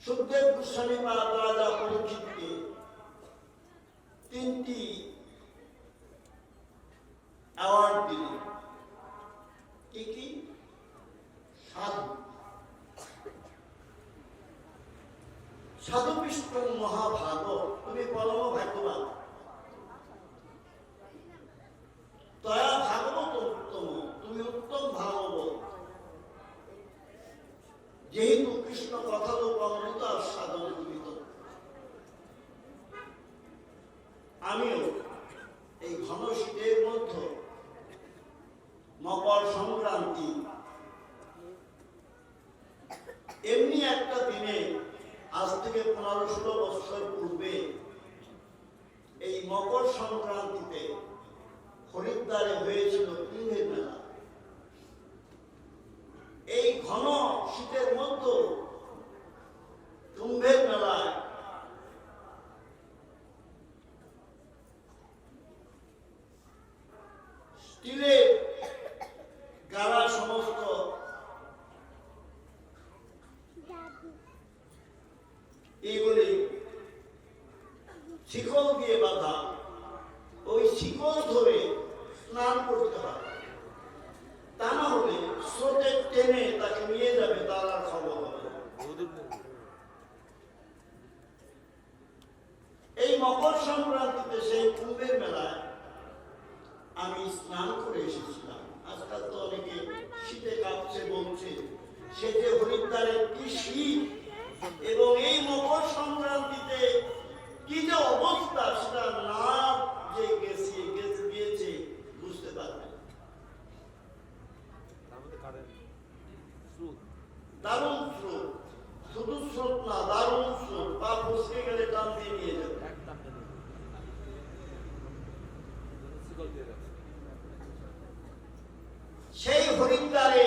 সুখদেব গোস্বামী মহারাজ রাজা পরীক্ষিতকে 3টি অ্যাওয়ার্ড দিলেন। কি কি? সাধু, সাধু বিষ্ণু মহাভাগ, তুমি পরম ভাগ্যবান। দয়া ভাগবত উত্তম, তুমি উত্তম ভাগবত। যেহেতু কৃষ্ণ কথালোক অমৃত আর সাধন জীবিত, আমিও এই ঘন শীতের মধ্যে মকর সংক্রান্তি এমনি একটা দিনে আজ থেকে 15-16 বছর পূর্বে এই মকর সংক্রান্তিতে হরিদ্বারে হয়েছিল কুম্ভের মেলা। এই ঘন শীতের মধ্যে কুম্ভের মেলায় স্টিলের গাড়া সমস্ত এগুলি শিকল দিয়ে বাঁধা, ওই শিকল ধরে স্নান করতে হয়, তা না হলে স্রোতে টেনে তাকে নিয়ে যাবে, তার আর খবর হবে। এই মকর সংক্রান্তিতে সেই কুম্ভের মেলায় আমি স্নান করে এসেছিলাম। আজকাল তো অনেকে শীতে কাঁপছে বলছে, সে যে হরিদ্বারের কি শীত এবং এই মকর সংক্রান্তিতে কি যে অবস্থা, সেটা না যে গিয়েছে বুঝতে পারবে। দারুণ স্রোত, শুধু স্রোত না, দারুণ স্রোত, পা ফসকে গেলে টান দিয়ে নিয়ে যাবে। সেই হরিদ্বারে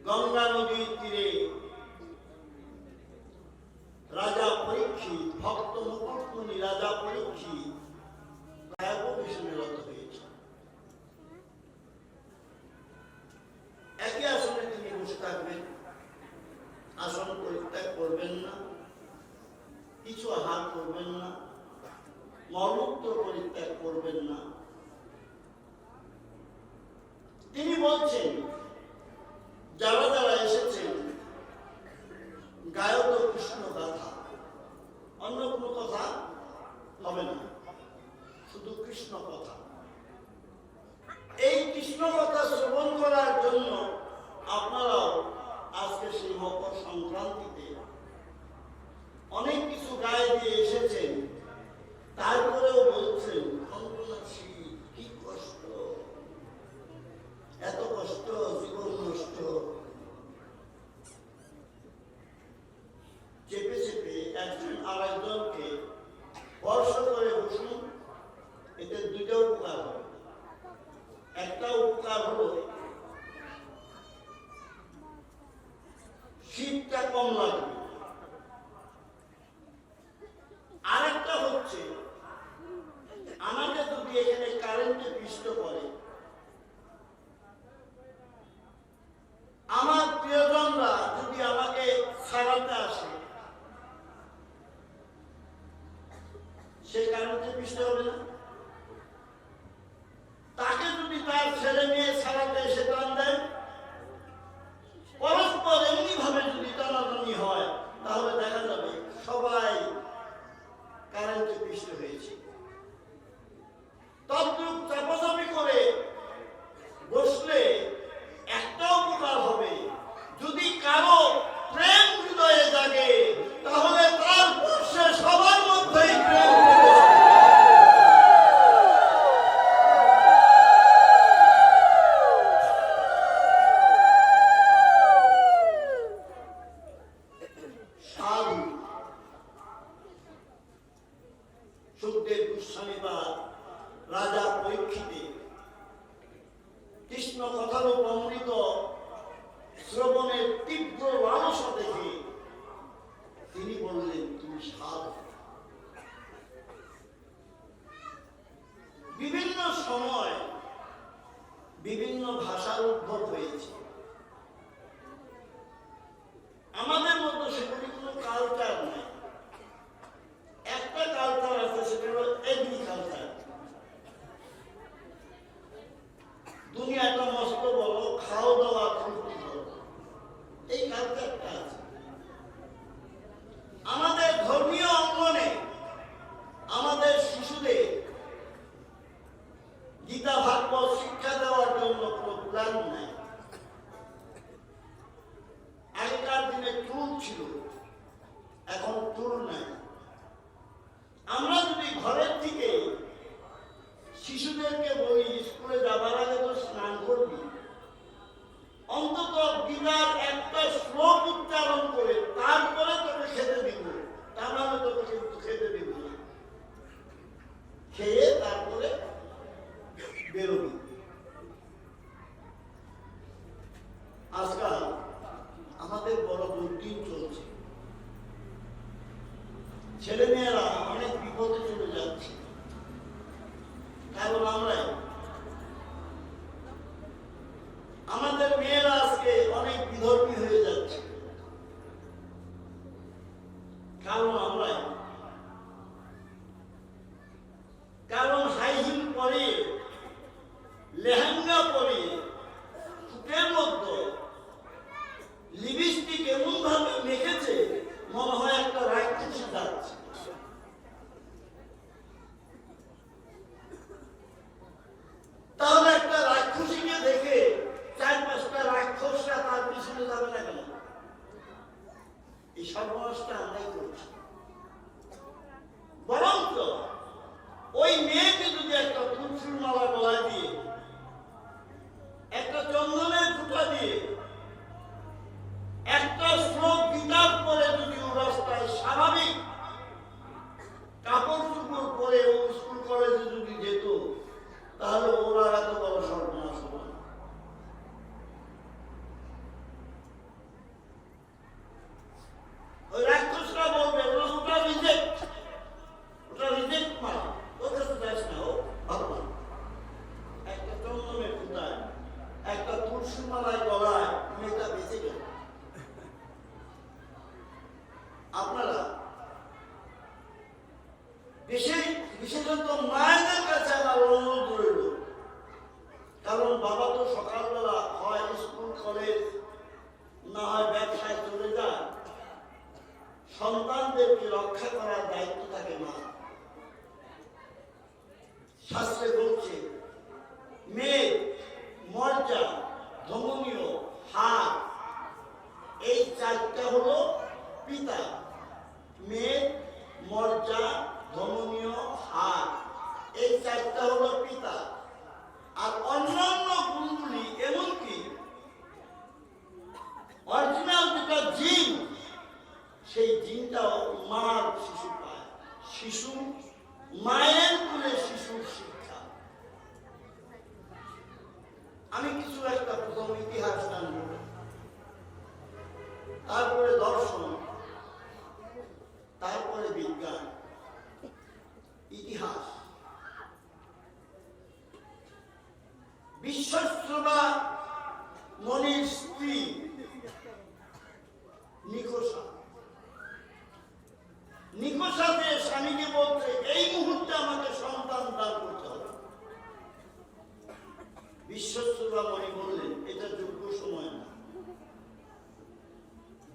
গঙ্গা নদীর তীরে রাজা পরীক্ষিত, ভক্ত মুকুটমণি রাজা পরীক্ষিত কায়াপবেশনে রত হয়েছে। একই আসনে তিনি বসে থাকবেন, আসন পরিত্যাগ করবেন না, কিছু আহার করবেন না, মলমূত্র পরিত্যাগ করবেন না। তিনি বলছেন, যারা যারা এসেছেন গায়ত কৃষ্ণ গাথা, অন্য কোনো কথা হবে না, শুধু কৃষ্ণ কথা। এই কৃষ্ণ কথা শ্রবণ করার জন্য আপনারাও আজকে সেই মকর সংক্রান্তিতে অনেক কিছু গায়ে দিয়ে এসেছেন, তারপরেও বলছেন কি কষ্ট, এত কষ্ট, জীবন নষ্ট। চেপে চেপে একজন আরেকজনকে স্পর্শ করে বসুন, এতে দুইটা উপকার হবে। একটা উপকার হলো শীতটা কম লাগবে, আরেকটা হচ্ছে আমাকে যদি এখানে কারেন্টে পিষ্ট করে, আমার প্রিয়জনরা যদি আমাকে ছাড়াতে আসে, সে কারেন্টে পিষ্ট হবে না। তাকে যদি তার ছেলে মেয়ে ছাড়াতে এসে টান দেয়, পরস্পর এমনি ভাবে যদি টানাটানি হয়, তাহলে দেখা যাবে সবাই কারেন্টে পিষ্ট হয়েছে। তদ্রূপ চাপাচাপি করে বসলে একটা উপকার হবে, যদি কারো প্রেম হৃদয়ে জাগে, তাহলে তার সে সবার মধ্যেই প্রেম। ছিল, এখন টুল নাই। আমরা যদি ঘরের থেকে শিশুদেরকে বলি স্কুলে যাবার আগে তো স্নান করবি, অন্তত বিনার একটা শ্লোক উচ্চারণ করে তারপরে তোকে খেতে দিব, তা নাহলে তোকে কিন্তু খেতে দিব না, খেয়ে তারপরে বেরোবি। আজকাল আমাদের বড় দুর্দিন চলছে, ছেলে মেয়েরা অনেক বিপদে চলে যাচ্ছে, কারণ আমাদের মেয়েরা আজকে অনেক বিধর্মী হয়ে যাচ্ছে, কারণ হাই হিল পরে, লেহেঙ্গা পরে, ঠোঁটের মধ্যে লিপস্টিক এমন ভাবে মেখেছে মনে হয় একটা রাক্ষসী যাচ্ছে। তাহলে একটা রাক্ষসীকে দেখে 4-5টা রাক্ষসরা তার পিছনে যাবে না কেন? এই সর্বনাশটা আমরাই করছি। বরঞ্চ ওই মেয়েকে যদি একটা তুলসীর মালা গলায় দিয়ে, একটা চন্দনের ফুটা দিয়ে, একটা শ্লোক গীতার পরে যদি ও রাস্তায় স্বাভাবিক কাপড় চোপড় পরে ও স্কুল কলেজে যদি যেত, তাহলে ওরা এত বড় সর্বনাশ হতো না। ওই রাক্ষসরা বলবে ওটা রিজেক্ট, মারা, ওর কাছে যাস না, ও ভগবান। একটা চন্দনের ফুটায়, একটা তুলসী মালায় গলায় মেয়েটা বেঁচে গেল। আপনারা বিশেষত মায়েদের কাছে আমার অনুরোধ রইল, কারণ বাবা তো সকালবেলা হয় স্কুল কলেজ না হয় ব্যবসায় চলে যায়, সন্তানদেরকে রক্ষা করার দায়িত্ব থাকে মা। শাস্ত্রে বলছে মেয়ে, মর্যা, ধমনীয়, হাত, এই 4টা হলো পিতা। মেয়ে, মর্যা, ধমনীয়, হাত, এই 4টা হলো পিতা। আর অন্যান্য গুণগুলি, এমনকি অরিজিনাল যেটা জিন, সেই জিনটাও মার শিশু পায়। শিশু মায়ের কুলে শিশুর শিক্ষা। আমি কিছু একটা প্রথম ইতিহাস জানব, তারপরে দর্শন, তারপরে বিজ্ঞান। ইতিহাস, বিশ্বশ্রবা মনির স্ত্রী নিকোষাতে স্বামীকে বলছে এই মুহূর্তে আমাকে সন্তান দান করতে হবে। বিশ্বশ্রবা মনি বললেন এটা যোগ্য সময় না,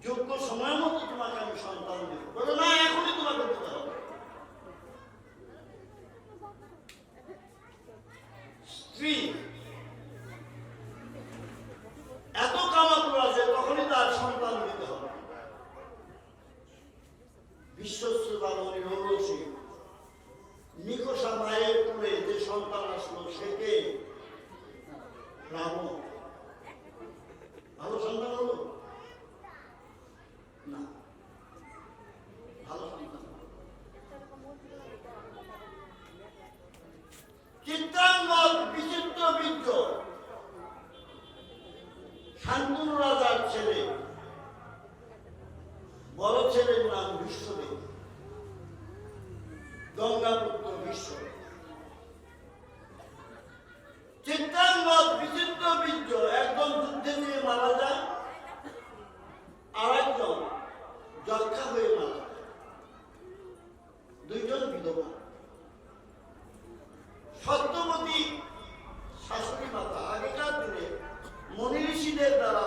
যোগ্য সময় মতো তোমাকে আমি সন্তান দেব। বলো না, এখনই তোমাকে দিতে হবে। স্ত্রী এত কামাতুরা যে তখনই তার সন্তান দিতে হবে। বিশ্বশ্রবা মনি রৌরসী নিকোষা মায়ের কুলে যে সন্তান আসলো সেকে রাবণ। ভালো সন্তান হলো না, ভালো সন্তান। চিত্রাঙ্গদ বিচিত্র বীর্য শান্তনু রাজার ছেলে, বড় ছেলের নাম বিশ্বদেব, গঙ্গাপুত্র বিশ্ব। চিত্রাঙ্গদ বিচিত্র বীর্য একজন যুদ্ধে নিয়ে মারা যায়, আর একজন যক্ষা হয়ে মারা যায়। 2জন বিধবা। সত্যবতী শাশুড়ি মাতা আগেকার দিনে মনি ঋষিদের দ্বারা